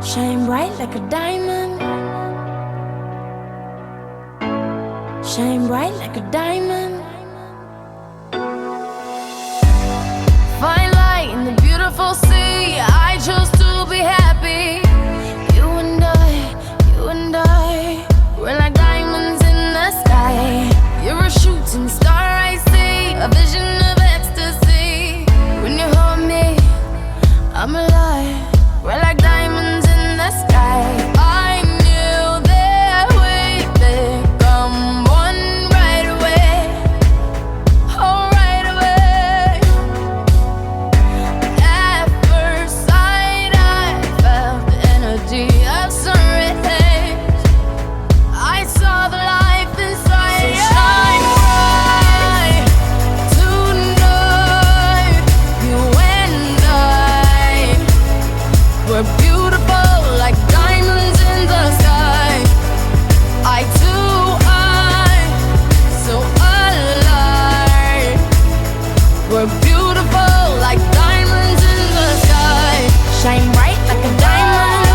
Shine bright like a diamond. Shine bright like a diamond. Fine light in the beautiful sea. I chose to be happy. You and I, we're like diamonds in the sky. You're a shooting star I see, a vision of ecstasy. When you hold me, I'm alive. We're like diamonds in the sky. I knew that we'd become one right away. Oh, right away. At first sight, I felt the energy of sun rays. I saw the life inside you. So shine bright tonight. You and I, we're beautiful like diamonds in the sky. Eye to eye, so alive. We're beautiful like diamonds in the sky. Shine bright like a diamond.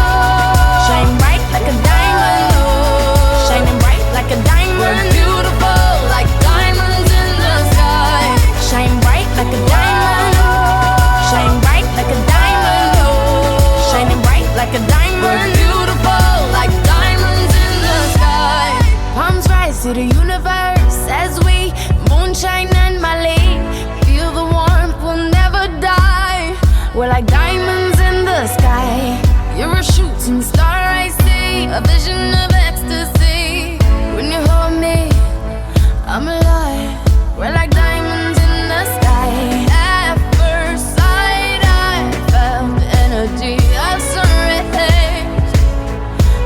Shine bright like a diamond. Shining bright like a diamond. We're beautiful like diamonds in the sky. Shine bright like a diamond. Shine bright like a diamond. Shining bright like a diamond. We're beautiful like diamonds in the sky. Palms rise to the universe as we moonshine and Mali. Feel the warmth, we'll never die. We're like diamonds in the sky. You're a shooting star I see, a vision of ecstasy. When you hold me, I'm alive. We're like diamonds in the sky. At first sight, I felt the energy of sun rays.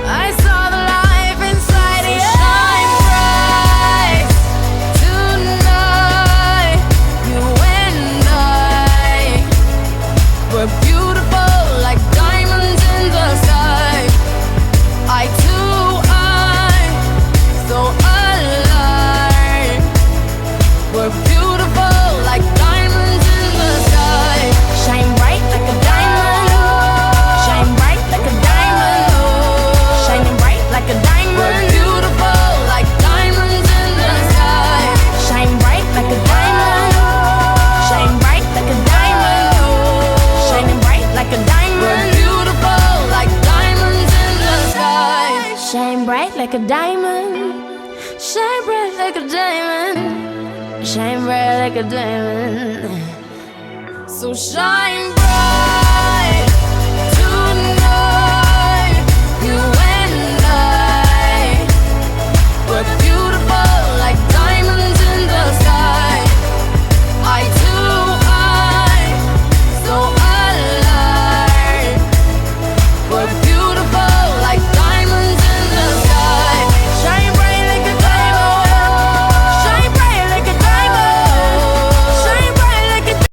I saw the life inside you. Shine bright tonight. You and I, we're beautiful like diamonds in the sky. Eye to eye, so alive. We're beautiful like diamonds in the sky. Shine bright like a diamond. Shine bright like a diamond. Shining bright like a diamond. We're beautiful like diamonds in the sky. Shine bright like a diamond. Shine bright like a diamond. Shining bright like a diamond. We're beautiful like diamonds in the sky. Shine bright like a diamond. Shine bright like a diamond. Shine bright like a diamond. So shine bright.